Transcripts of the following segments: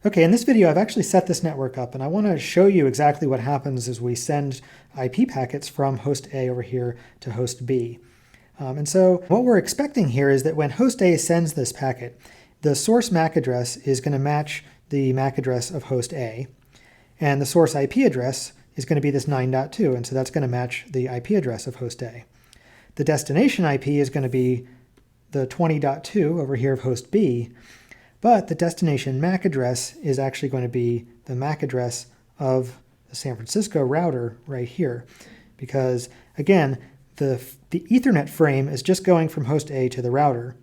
Okay, in this video, I've actually set this network up, and I want to show you exactly what happens as we send IP packets from host A over here to host B. And so what we're expecting here is that when host A sends this packet, the source MAC address is going to match the MAC address of host A, and the source IP address is going to be this 9.2, and so that's going to match the IP address of host A. The destination IP is going to be the 20.2 over here of host B, but the destination MAC address is actually going to be the MAC address of the San Francisco router right here, because again, the Ethernet frame is just going from host A to the router,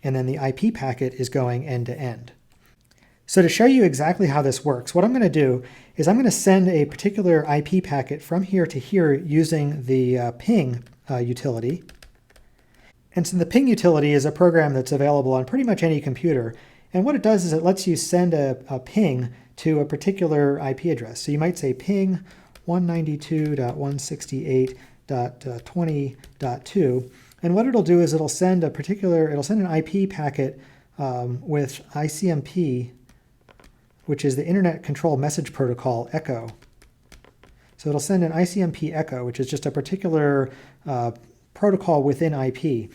and then the IP packet is going end to end. So to show you exactly how this works, what I'm going to do is I'm going to send a particular IP packet from here to here using the ping utility. And so the ping utility is a program that's available on pretty much any computer. And what it does is it lets you send a ping to a particular IP address. So you might say ping 192.168.20.2. And what it'll do is it'll send an IP packet with ICMP, which is the Internet Control Message Protocol echo. So it'll send an ICMP echo, which is just a particular protocol within IP.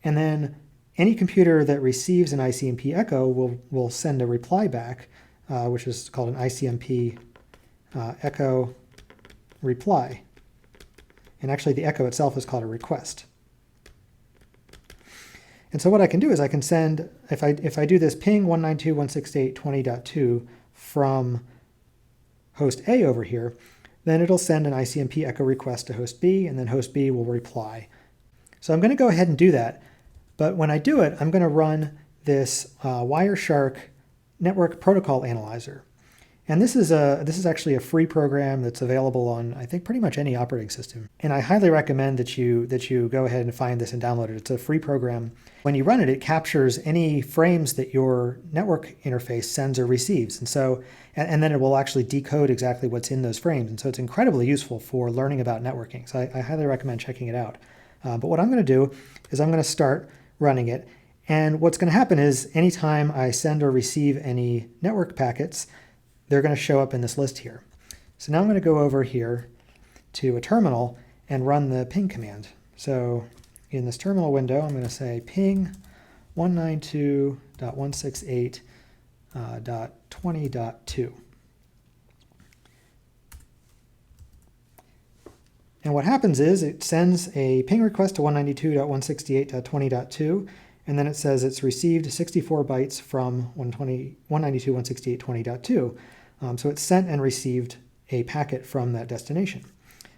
And then any computer that receives an ICMP echo will send a reply back, which is called an ICMP echo reply. And actually the echo itself is called a request. And so what I can do is I can send, if I do this ping 192.168.20.2 from host A over here, then it'll send an ICMP echo request to host B, and then host B will reply. So I'm going to go ahead and do that. But when I do it, I'm going to run this Wireshark Network Protocol Analyzer. And this is actually a free program that's available on, I think, pretty much any operating system. And I highly recommend that you go ahead and find this and download it. It's a free program. When you run it, it captures any frames that your network interface sends or receives. And so, and then it will actually decode exactly what's in those frames. And so it's incredibly useful for learning about networking. So I highly recommend checking it out. But what I'm going to do is I'm going to start running it. And what's going to happen is anytime I send or receive any network packets, they're going to show up in this list here. So now I'm going to go over here to a terminal and run the ping command. So in this terminal window, I'm going to say ping 192.168.20.2. And what happens is it sends a ping request to 192.168.20.2, and then it says it's received 64 bytes from 192.168.20.2. So it sent and received a packet from that destination.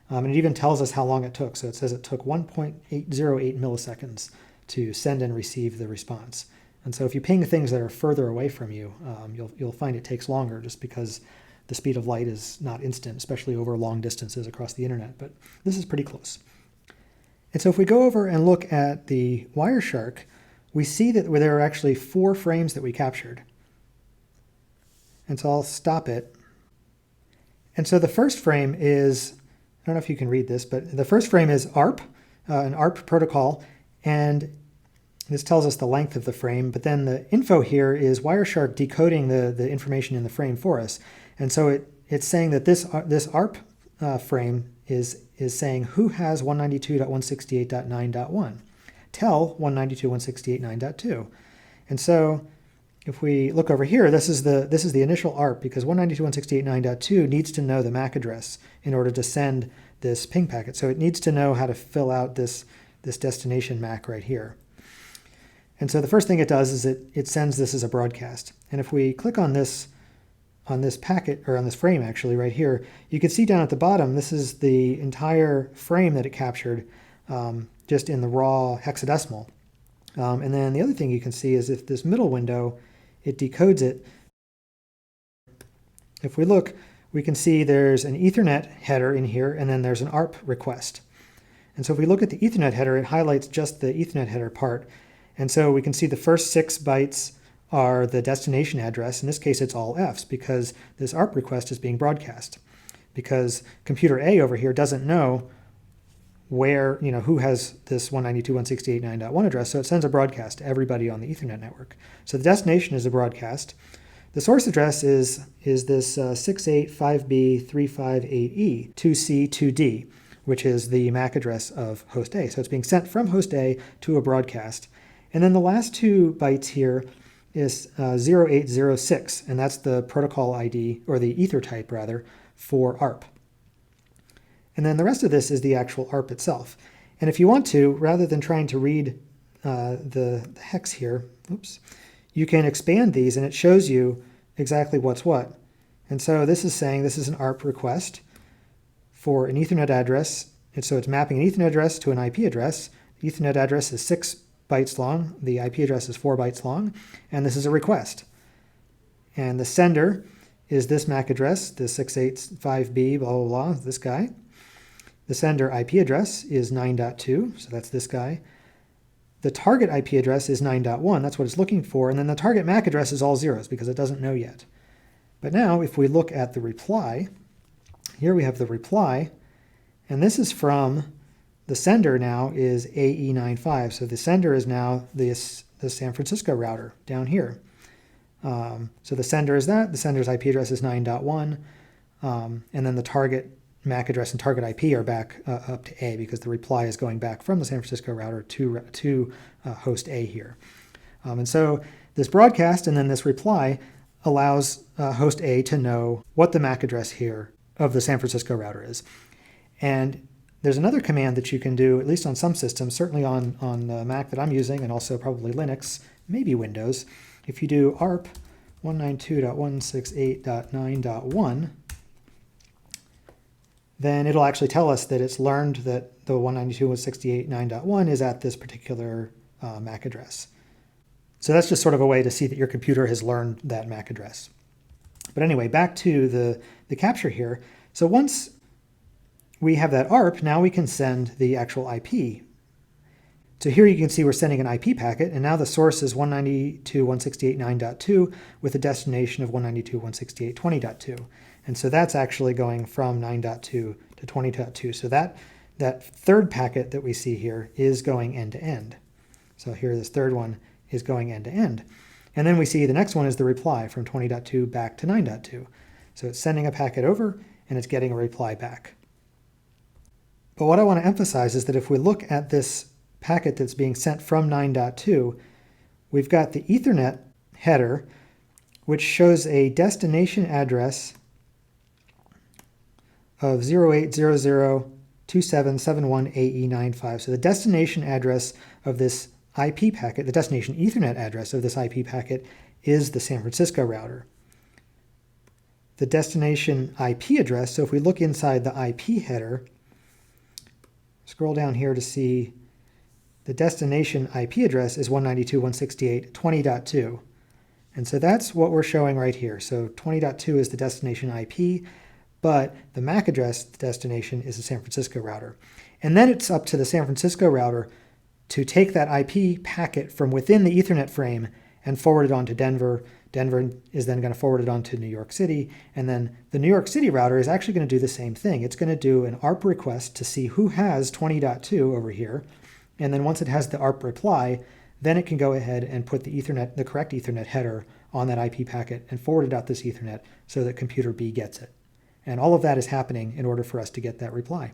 And it even tells us how long it took. So it says it took 1.808 milliseconds to send and receive the response. And so if you ping things that are further away from you, you'll find it takes longer just because the speed of light is not instant, especially over long distances across the internet. But this is pretty close. And so if we go over and look at the Wireshark, we see that there are actually 4 frames that we captured. And so I'll stop it. And so the first frame is, I don't know if you can read this, but the first frame is ARP, an ARP protocol, and this tells us the length of the frame, but then the info here is Wireshark decoding the information in the frame for us. And so it's saying that this ARP frame is saying who has 192.168.9.1. Tell 192.168.9.2. And so if we look over here, this is the initial ARP, because 192.168.9.2 needs to know the MAC address in order to send this ping packet. So it needs to know how to fill out this destination MAC right here. And so the first thing it does is it sends this as a broadcast. And if we click on this packet, or on this frame actually right here, you can see down at the bottom, this is the entire frame that it captured just in the raw hexadecimal. And then the other thing you can see is if this middle window, it decodes it. If we look, we can see there's an Ethernet header in here, and then there's an ARP request. And so if we look at the Ethernet header, it highlights just the Ethernet header part. And so we can see the first 6 bytes are the destination address. In this case, it's all Fs because this ARP request is being broadcast. Because computer A over here doesn't know where, who has this 192.168.9.1 address, so it sends a broadcast to everybody on the Ethernet network. So the destination is a broadcast. The source address is this 685B358E 2C2D, which is the MAC address of host A. So it's being sent from host A to a broadcast. And then the last 2 bytes here is 0806, and that's the protocol ID, or the ether type rather, for ARP. And then the rest of this is the actual ARP itself. And if you want to, rather than trying to read the hex here, you can expand these and it shows you exactly what's what. And so this is saying this is an ARP request for an Ethernet address. And so it's mapping an Ethernet address to an IP address. The Ethernet address is 6 bytes long. The IP address is 4 bytes long. And this is a request. And the sender is this MAC address, the 685B, blah, blah, blah, this guy. The sender IP address is 9.2, so that's this guy. The target IP address is 9.1, that's what it's looking for, and then the target MAC address is all zeros because it doesn't know yet. But now if we look at the reply, here we have the reply, and this is from the sender now is AE95, so the sender is now the San Francisco router down here. So the sender is that, the sender's IP address is 9.1, and then the target MAC address and target IP are back up to A because the reply is going back from the San Francisco router to host A here. And so this broadcast and then this reply allows host A to know what the MAC address here of the San Francisco router is. And there's another command that you can do, at least on some systems, certainly on the Mac that I'm using and also probably Linux, maybe Windows. If you do ARP 192.168.9.1, then it'll actually tell us that it's learned that the 192.168.9.1 is at this particular MAC address. So that's just sort of a way to see that your computer has learned that MAC address. But anyway, back to the capture here. So once we have that ARP, now we can send the actual IP. So here you can see we're sending an IP packet, and now the source is 192.168.9.2 with a destination of 192.168.20.2. And so that's actually going from 9.2 to 20.2. So that third packet that we see here is going end to end. So here this third one is going end to end. And then we see the next one is the reply from 20.2 back to 9.2. So it's sending a packet over and it's getting a reply back. But what I want to emphasize is that if we look at this packet that's being sent from 9.2, we've got the Ethernet header, which shows a destination address of 08002771AE95. So the destination address of this IP packet, the destination Ethernet address of this IP packet is the San Francisco router. The destination IP address, so if we look inside the IP header, scroll down here to see the destination IP address is 192.168.20.2. And so that's what we're showing right here. So 20.2 is the destination IP, but the MAC address destination is the San Francisco router. And then it's up to the San Francisco router to take that IP packet from within the Ethernet frame and forward it on to Denver. Denver is then going to forward it on to New York City. And then the New York City router is actually going to do the same thing. It's going to do an ARP request to see who has 20.2 over here. And then once it has the ARP reply, then it can go ahead and put the Ethernet, the correct Ethernet header on that IP packet and forward it out this Ethernet so that computer B gets it. And all of that is happening in order for us to get that reply.